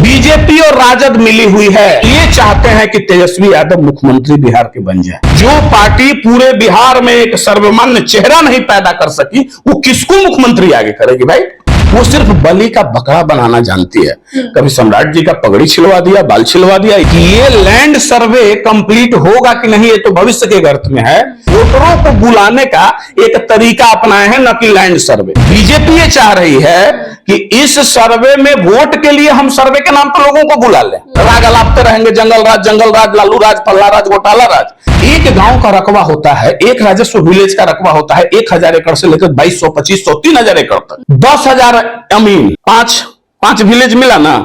BJP और राजद मिली हुई है। ये चाहते हैं कि तेजस्वी यादव मुख्यमंत्री बिहार के बन जाए। जो पार्टी पूरे बिहार में एक सर्वमान्य चेहरा नहीं पैदा कर सकी, वो किसको मुख्यमंत्री आगे करेगी भाई? वो सिर्फ बलि का बकरा बनाना जानती है। कभी सम्राट जी का पगड़ी छिलवा दिया, बाल छिलवा दिया। ये लैंड सर्वे कंप्लीट होगा कि नहीं, ये तो भविष्य के गर्त में है। वोटरों को बुलाने का एक तरीका अपनाए हैं, न कि लैंड सर्वे। बीजेपी ये चाह रही है कि इस सर्वे में वोट के लिए हम सर्वे के नाम पर लोगों को बुला लें। राग अलापते रहेंगे, जंगल राज, लालू राज, पल्ला राज, घोटाला राज। एक गांव का रकबा होता है, एक राजस्व विलेज का रकबा होता है 1000 एकड़ से लेकर 2200, 2500, 3000 एकड़ तक। 10,000 अमीन, पांच विलेज मिला ना,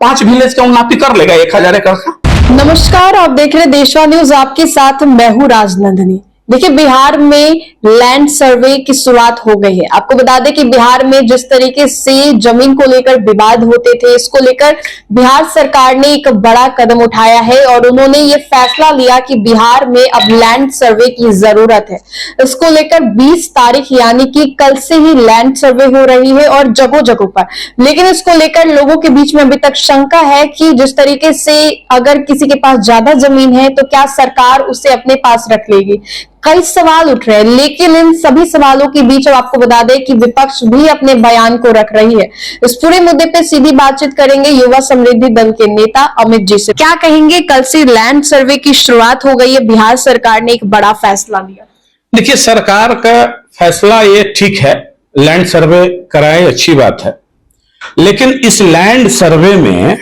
5 विलेज का उन्नति कर लेगा 1000 एकड़ का। नमस्कार, आप देख रहे हैं देशवा न्यूज, आपके साथ मैं हूं राजनंदिनी। देखिए, बिहार में लैंड सर्वे की शुरुआत हो गई है। आपको बता दें कि बिहार में जिस तरीके से जमीन को लेकर विवाद होते थे, इसको लेकर बिहार सरकार ने एक बड़ा कदम उठाया है और उन्होंने ये फैसला लिया कि बिहार में अब लैंड सर्वे की जरूरत है। इसको लेकर 20 तारीख यानी कि कल से ही लैंड सर्वे हो रही है और जगह जगह पर। लेकिन इसको लेकर लोगों के बीच में अभी तक शंका है कि जिस तरीके से अगर किसी के पास ज्यादा जमीन है तो क्या सरकार उसे अपने पास रख लेगी। कई सवाल उठ रहे हैं, लेकिन इन सभी सवालों के बीच अब आपको बता दें कि विपक्ष भी अपने बयान को रख रही है। इस पूरे मुद्दे पे सीधी बातचीत करेंगे युवा समृद्धि दल के नेता अमित जी से। क्या कहेंगे, कल से लैंड सर्वे की शुरुआत हो गई है, बिहार सरकार ने एक बड़ा फैसला लिया। देखिए, सरकार का फैसला ये ठीक है, लैंड सर्वे कराए, अच्छी बात है। लेकिन इस लैंड सर्वे में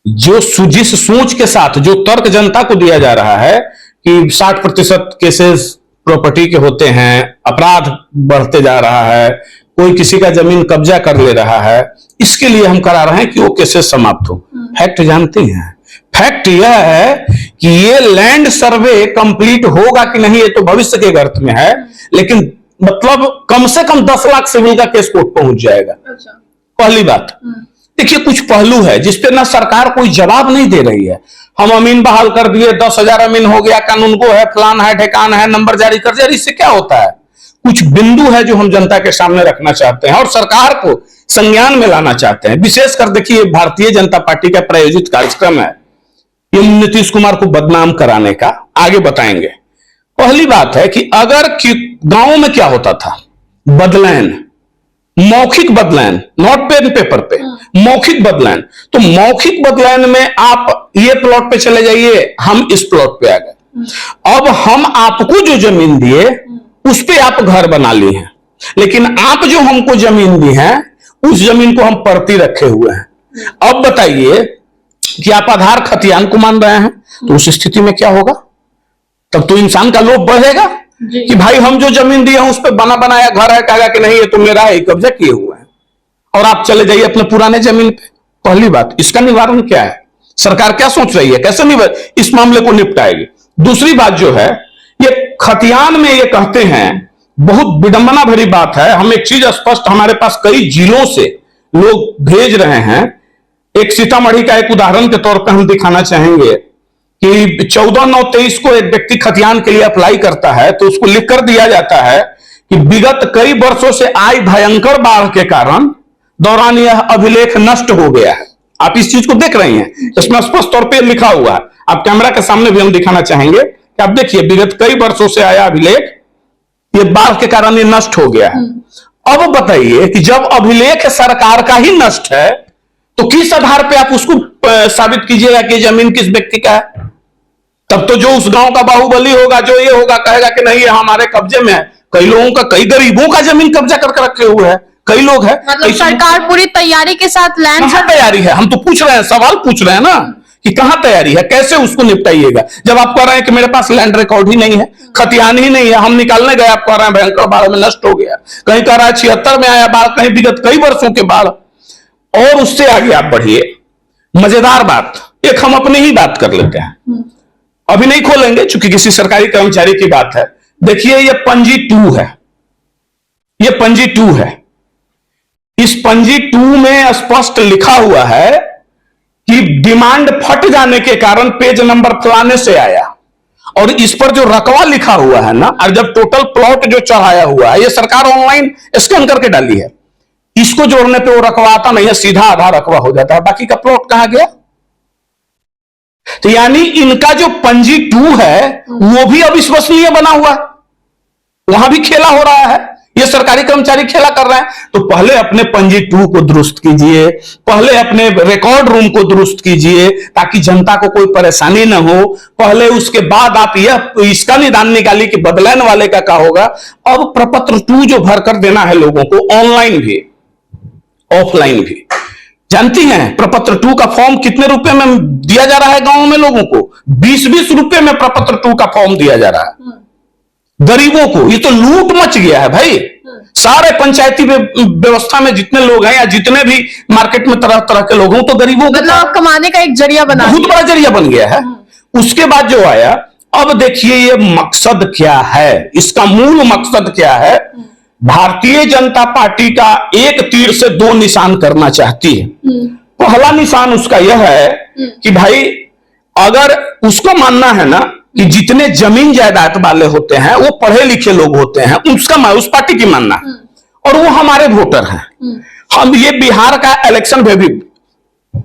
जो जिस सोच के साथ जो तर्क जनता को दिया जा रहा है कि 60% केसेस प्रॉपर्टी के होते हैं, अपराध बढ़ते जा रहा है, कोई किसी का जमीन कब्जा कर ले रहा है, इसके लिए हम करा रहे हैं कि वो केसेस समाप्त हो। फैक्ट जानते हैं, फैक्ट यह है कि ये लैंड सर्वे कंप्लीट होगा कि नहीं, ये तो भविष्य के गर्त में है। लेकिन मतलब कम से कम 10 लाख सिविल का केस कोर्ट पहुंच जाएगा। पहली बात। देखिए, कुछ पहलू है जिस पे ना सरकार कोई जवाब नहीं दे रही है। हम अमीन बहाल कर दिए, 10,000 अमीन हो गया, कानून को है, फलान है, ढेकान है, नंबर जारी कर दिया। इससे क्या होता है? कुछ बिंदु है जो हम जनता के सामने रखना चाहते हैं और सरकार को संज्ञान में लाना चाहते हैं। विशेषकर देखिए, भारतीय जनता पार्टी का प्रायोजित कार्यक्रम है, ये नीतीश कुमार को बदनाम कराने का। आगे बताएंगे। पहली बात है कि अगर गांवों में क्या होता था, बदलैन, मौखिक बदलान, नॉट पेन पेपर पे, मौखिक बदलान। तो मौखिक बदलान में आप ये प्लॉट पे चले जाइए, हम इस प्लॉट पे आ गए। अब हम आपको जो जमीन दिए उस पे आप घर बना लिए हैं, लेकिन आप जो हमको जमीन दी है उस जमीन को हम परती रखे हुए हैं। अब बताइए कि आप आधार खतियान को मान रहे हैं, तो उस स्थिति में क्या होगा? तब तो इंसान का लोभ बढ़ेगा कि भाई हम जो जमीन दी है उस पे बना बनाया घर है, कहेगा कि नहीं ये तो मेरा है, कब्जा किए हुआ है, और आप चले जाइए अपने पुराने जमीन पे। पहली बात, इसका निवारण क्या है? सरकार क्या सोच रही है, कैसे इस मामले को निपटाएगी? दूसरी बात जो है, ये खतियान में ये कहते हैं, बहुत विडंबना भरी बात है। हम एक चीज स्पष्ट, हमारे पास कई जिलों से लोग भेज रहे हैं। एक सीतामढ़ी का एक उदाहरण के तौर पर हम दिखाना चाहेंगे कि 14/9/23 को एक व्यक्ति खतियान के लिए अप्लाई करता है तो उसको लिख कर दिया जाता है कि विगत कई वर्षों से आई भयंकर बाढ़ के कारण दौरान यह अभिलेख नष्ट हो गया है। आप इस चीज को देख रहे हैं, इसमें स्पष्ट तौर पे लिखा हुआ है। आप कैमरा के सामने भी हम दिखाना चाहेंगे कि आप देखिए, विगत कई वर्षों से आया अभिलेख, ये बाढ़ के कारण ये नष्ट हो गया है। अब बताइए कि जब अभिलेख सरकार का ही नष्ट है तो किस आधार पे आप उसको साबित कीजिएगा कि जमीन किस व्यक्ति का है? तब तो जो उस गांव का बाहुबली होगा, जो ये होगा, कहेगा कि नहीं ये हमारे कब्जे में है। कई लोगों का, कई गरीबों का जमीन कब्जा करके रखे हुए हैं, कई लोग हैं। मतलब सरकार पूरी तैयारी के साथ लैंड तैयारी है, हम तो पूछ रहे हैं, सवाल पूछ रहे हैं ना कि कहां तैयारी है, कैसे उसको निपटाइएगा। जब आप कह रहे हैं कि मेरे पास लैंड रिकॉर्ड ही नहीं है, खतियान ही नहीं है, हम निकालने गए, आप कह रहे हैं भयंकर बाढ़ में नष्ट हो गया। कहीं कह रहा है 76 में आया बाढ़, कहीं विगत कई वर्षों के बाढ़। और उससे आगे आप बढ़िए, मजेदार बात, एक हम अपनी ही बात कर लेते हैं, अभी नहीं खोलेंगे चूंकि किसी सरकारी कर्मचारी की बात है। देखिए, ये पंजी 2 है, ये पंजी 2 है। इस पंजी 2 में स्पष्ट लिखा हुआ है कि डिमांड फट जाने के कारण पेज नंबर फलाने से आया, और इस पर जो रकवा लिखा हुआ है ना, और जब टोटल प्लॉट जो चढ़ाया हुआ है, ये सरकार ऑनलाइन स्कैन करके डाली है। इसको जोड़ने पे वो रकबा आता नहीं है, सीधा आधा रकबा हो जाता है, बाकी का प्लॉट कहां गया? तो यानी इनका जो पंजी 2 है वो भी अविश्वसनीय बना हुआ है, वहां भी खेला हो रहा है, ये सरकारी कर्मचारी खेला कर रहे हैं। तो पहले अपने पंजी 2 को दुरुस्त कीजिए, पहले अपने रिकॉर्ड रूम को दुरुस्त कीजिए ताकि जनता को कोई परेशानी ना हो, पहले उसके बाद आप यह इसका निदान निकालिए कि बदलाने वाले का क्या होगा। अब प्रपत्र 2 जो भरकर देना है लोगों को, ऑनलाइन भी ऑफलाइन भी, जानती हैं प्रपत्र 2 का फॉर्म कितने रुपए में दिया जा रहा है गांव में लोगों को? 20-20 रुपए में प्रपत्र 2 का फॉर्म दिया जा रहा है गरीबों को। ये तो लूट मच गया है भाई। सारे पंचायती व्यवस्था में जितने लोग हैं या जितने भी मार्केट में तरह तरह के लोग हैं, तो गरीबों को मतलब कमाने का एक जरिया बना, बहुत बड़ा जरिया बन गया है। उसके बाद जो आया, अब देखिए ये मकसद क्या है, इसका मूल मकसद क्या है। भारतीय जनता पार्टी का एक तीर से 2 निशान करना चाहती है। पहला निशान उसका यह है कि भाई अगर उसको मानना है ना कि जितने जमीन जायदाद वाले होते हैं वो पढ़े लिखे लोग होते हैं, उसका उस पार्टी की मानना है, और वो हमारे वोटर हैं। हम ये बिहार का इलेक्शन में भी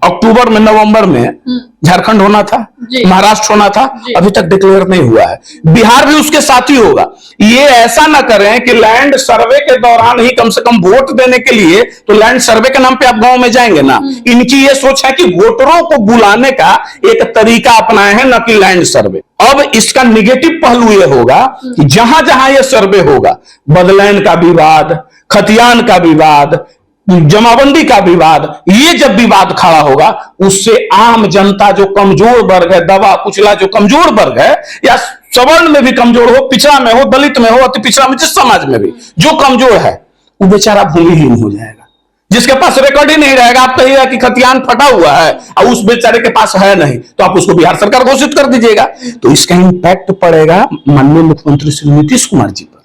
अक्टूबर में, नवंबर में झारखंड होना था, महाराष्ट्र होना था, अभी तक डिक्लेयर नहीं हुआ है, बिहार भी उसके साथ ही होगा। ये ऐसा ना करें कि लैंड सर्वे के दौरान ही कम से कम वोट देने के लिए, तो लैंड सर्वे के नाम पे आप गांव में जाएंगे ना। इनकी ये सोच है कि वोटरों को बुलाने का एक तरीका अपनाए हैं, न कि लैंड सर्वे। अब इसका निगेटिव पहलू ये होगा कि जहां जहां ये सर्वे होगा, बदलैन का विवाद, खतियान का विवाद, जमाबंदी का विवाद, ये जब विवाद खड़ा होगा, उससे आम जनता जो कमजोर वर्ग है, दबा कुचला जो कमजोर वर्ग है, या सवर्ण में भी कमजोर हो, पिछड़ा में हो, दलित में हो, अति पिछड़ा में, जिस समाज में भी जो कमजोर है, वो बेचारा भूमिहीन हो जाएगा। जिसके पास रिकॉर्ड ही नहीं रहेगा, आप कहिएगा कि खतियान फटा हुआ है और उस बेचारे के पास है नहीं, तो आप उसको बिहार सरकार घोषित कर दीजिएगा। तो इसका इंपैक्ट पड़ेगा माननीय मुख्यमंत्री श्री नीतीश कुमार जी पर।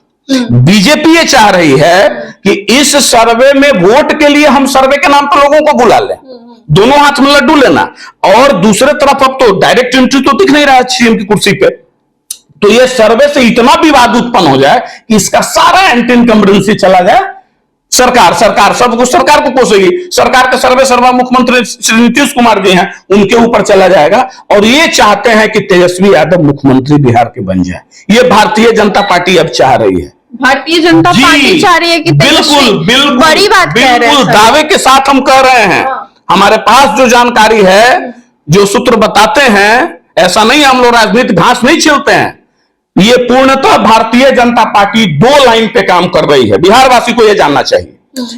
बीजेपी ये चाह रही है कि इस सर्वे में वोट के लिए हम सर्वे के नाम पर लोगों को बुला लें, दोनों हाथ में लड्डू लेना, और दूसरे तरफ अब तो डायरेक्ट एंट्री तो दिख नहीं रहा है सीएम की कुर्सी पे, तो ये सर्वे से इतना विवाद उत्पन्न हो जाए कि इसका सारा एंटी इनकम्बेंसी चला जाए। सरकार सब कुछ सरकार को कोसेगी, सरकार के सर्वे सर्वा मुख्यमंत्री श्री नीतीश कुमार जी हैं, उनके ऊपर चला जाएगा। और ये चाहते हैं कि तेजस्वी यादव मुख्यमंत्री बिहार के बन जाए। ये भारतीय जनता पार्टी अब चाह रही है, भारतीय जनता पार्टी चाह रही है कि बिल्कुल बड़ी बात कह रहे हैं, दावे के साथ हम कह रहे हैं। हमारे पास जो जानकारी है, जो सूत्र बताते हैं, ऐसा नहीं हम लोग राजनीतिक घास नहीं छीलते हैं, ये पूर्णतः भारतीय जनता पार्टी 2 लाइन पे काम कर रही है। बिहार वासी को यह जानना चाहिए,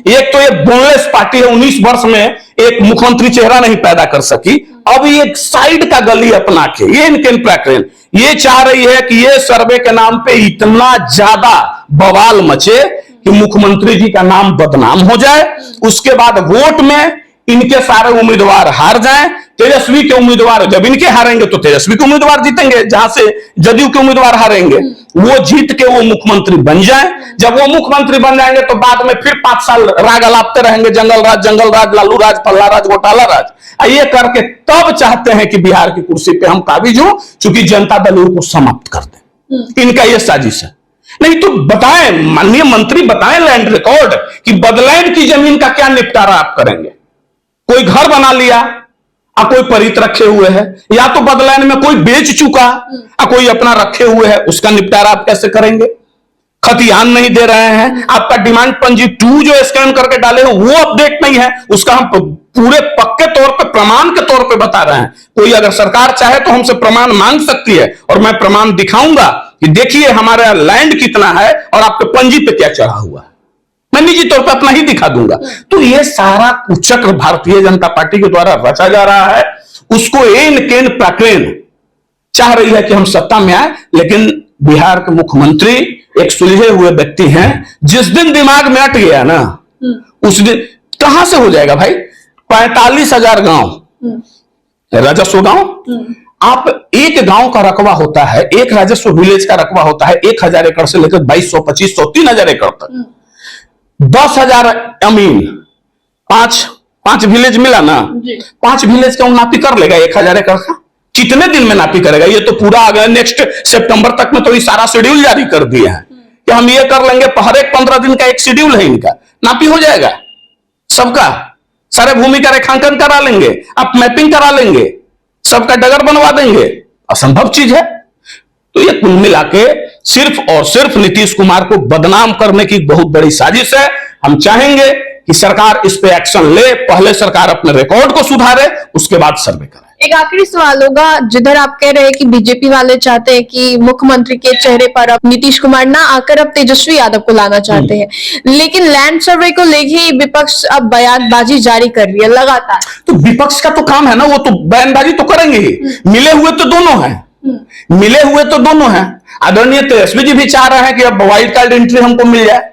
एक तो ये बोनलेस पार्टी है, 19 वर्ष में एक मुख्यमंत्री चेहरा नहीं पैदा कर सकी, अब ये साइड का गली अपना के ये इनके प्रैक्टिस ये चाह रही है कि ये सर्वे के नाम पे इतना ज्यादा बवाल मचे कि मुख्यमंत्री जी का नाम बदनाम हो जाए, उसके बाद वोट में इनके सारे उम्मीदवार हार जाएं, तेजस्वी के उम्मीदवार जब इनके हारेंगे तो तेजस्वी के उम्मीदवार जीतेंगे, जहां से जदयू के उम्मीदवार हारेंगे वो जीत के वो मुख्यमंत्री बन जाए। जब वो मुख्यमंत्री बन जाएंगे तो बाद में फिर 5 साल राग अलापते रहेंगे, जंगल राज, लालू राज, पल्ला राज, घोटाला राज, ये करके तब चाहते हैं कि बिहार की कुर्सी पे हम काबिज हो, चूंकि जनता दल को समाप्त कर दे। इनका यह साजिश है। नहीं तो बताएं, माननीय मंत्री बताएं लैंड रिकॉर्ड कि बदलैंड की जमीन का क्या निपटारा आप करेंगे। कोई घर बना लिया, कोई परित रखे हुए है, या तो बदलैंड में कोई बेच चुका, कोई अपना रखे हुए है, उसका निपटारा आप कैसे करेंगे। खतियान नहीं दे रहे हैं, आपका डिमांड पंजी 2 जो स्कैन करके डाले हो वो अपडेट नहीं है, उसका हम पूरे पक्के तौर पे प्रमाण के तौर पे बता रहे हैं। कोई अगर सरकार चाहे तो हमसे प्रमाण मांग सकती है और मैं प्रमाण दिखाऊंगा कि देखिए हमारा लैंड कितना है और आपके पंजी पे क्या चढ़ा हुआ है, मैं निजी तौर पर अपना ही दिखा दूंगा। तो ये सारा कुचक्र भारतीय जनता पार्टी के द्वारा रचा जा रहा है, उसको एन केन प्रकरण चाह रही है कि हम सत्ता में आए। लेकिन बिहार के मुख्यमंत्री एक सुलझे हुए व्यक्ति हैं, जिस दिन दिमाग में अट गया ना उस दिन कहां से हो जाएगा भाई। 45,000 गांव राजस्व गांव, आप एक गांव का रकबा होता है, एक राजस्व विलेज का रकबा होता है 1000 एकड़ से लेकर 2200, 2500, 3000 एकड़ तक। 10,000 अमीन, 5 विलेज मिला ना, 5 विलेज का नापी कर लेगा 1000 एकड़ का। कितने दिन में नापी करेगा? ये तो पूरा आ गया, नेक्स्ट सितंबर तक में तो ये सारा शेड्यूल जारी कर दिया है कि हम ये कर लेंगे। हर एक 15 दिन का एक शेड्यूल है इनका, नापी हो जाएगा। सबका सारे भूमि का रेखांकन करा लेंगे, आप मैपिंग करा लेंगे, सबका डगर बनवा देंगे, असंभव चीज है। तो ये कुल मिला के सिर्फ और सिर्फ नीतीश कुमार को बदनाम करने की बहुत बड़ी साजिश है। हम चाहेंगे कि सरकार इस पे एक्शन ले, पहले सरकार अपने रिकॉर्ड को सुधारे, उसके बाद सर्वे कराए। एक आखिरी सवाल होगा, जिधर आप कह रहे हैं कि बीजेपी वाले चाहते हैं कि मुख्यमंत्री के चेहरे पर अब नीतीश कुमार ना आकर अब तेजस्वी यादव को लाना चाहते हैं, लेकिन लैंड सर्वे को लेके विपक्ष अब बयानबाजी जारी कर रही है लगातार। तो विपक्ष का तो काम है ना, वो तो बयानबाजी तो करेंगे ही। मिले हुए तो दोनों हैं, मिले हुए तो दोनों हैं। आदरणीय तेजस्वी जी भी चाह रहे हैं कि अब वाइल्ड कार्ड एंट्री हमको मिल जाए।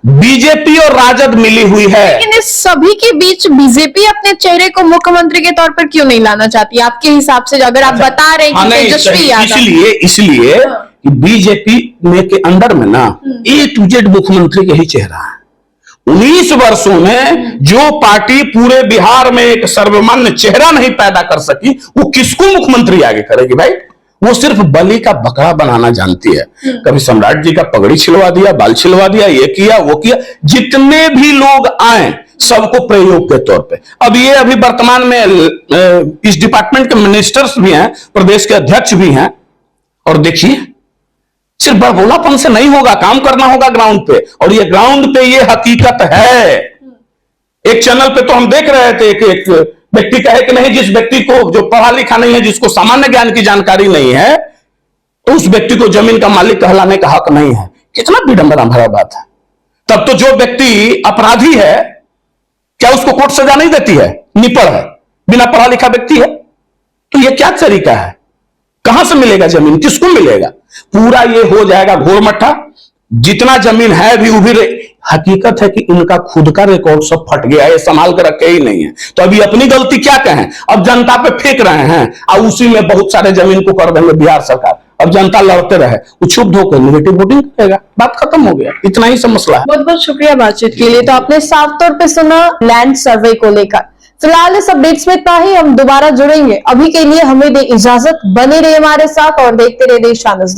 बीजेपी और राजद मिली हुई है, लेकिन इस सभी के बीच बीजेपी अपने चेहरे को मुख्यमंत्री के तौर पर क्यों नहीं लाना चाहती आपके हिसाब से, अगर आप बता रहे हैं कि तेजस्वी यादव? इसलिए कि बीजेपी में के अंदर में ना A to Z मुख्यमंत्री के ही चेहरा है। 19 वर्षों में जो पार्टी पूरे बिहार में एक सर्वमान्य चेहरा नहीं पैदा कर सकी, वो किसको मुख्यमंत्री आगे करेगी भाई? वो सिर्फ बलि का बकरा बनाना जानती है। कभी सम्राट जी का पगड़ी छिलवा दिया, बाल छिलवा दिया, ये किया वो किया। जितने भी लोग आए सबको प्रयोग के तौर पे। अब ये अभी वर्तमान में इस डिपार्टमेंट के मिनिस्टर्स भी हैं, प्रदेश के अध्यक्ष भी हैं। और देखिए, सिर्फ बड़बोलापन से नहीं होगा, काम करना होगा ग्राउंड पे। और ये ग्राउंड पे ये हकीकत है। एक चैनल पे तो हम देख रहे थे कि एक व्यक्ति कहे कि नहीं, जिस व्यक्ति को जो पढ़ा लिखा नहीं है, जिसको सामान्य ज्ञान की जानकारी नहीं है, तो उस व्यक्ति को जमीन का मालिक कहलाने का हक नहीं है। कितना विडंबना भरा बात है। तब तो जो व्यक्ति अपराधी है, क्या उसको कोर्ट सजा नहीं देती है? निपड़ है, बिना पढ़ा लिखा व्यक्ति है। तो ये क्या तरीका है? कहां से मिलेगा जमीन, किसको मिलेगा? पूरा ये हो जाएगा घोरमट्ठा। जितना जमीन है भी उभी हकीकत है कि इनका खुद का रिकॉर्ड सब फट गया है, संभाल कर रखे ही नहीं है। तो अभी अपनी गलती क्या कहें, अब जनता पे फेंक रहे हैं और उसी में बहुत सारे जमीन को कर देंगे बिहार सरकार। अब जनता लड़ते रहे, वो क्षुब्ध होकर नेगेटिव वोटिंग करेगा, बात खत्म हो गया। इतना ही सब मसला है। बहुत बहुत शुक्रिया बातचीत के लिए। तो आपने साफ तौर पे सुना लैंड सर्वे को लेकर। फिलहाल इस अपडेट्स में इतना ही, हम दोबारा जुड़ेंगे। अभी के लिए हमें दे इजाजत, बने रहे हमारे साथ और देखते रहे देश का।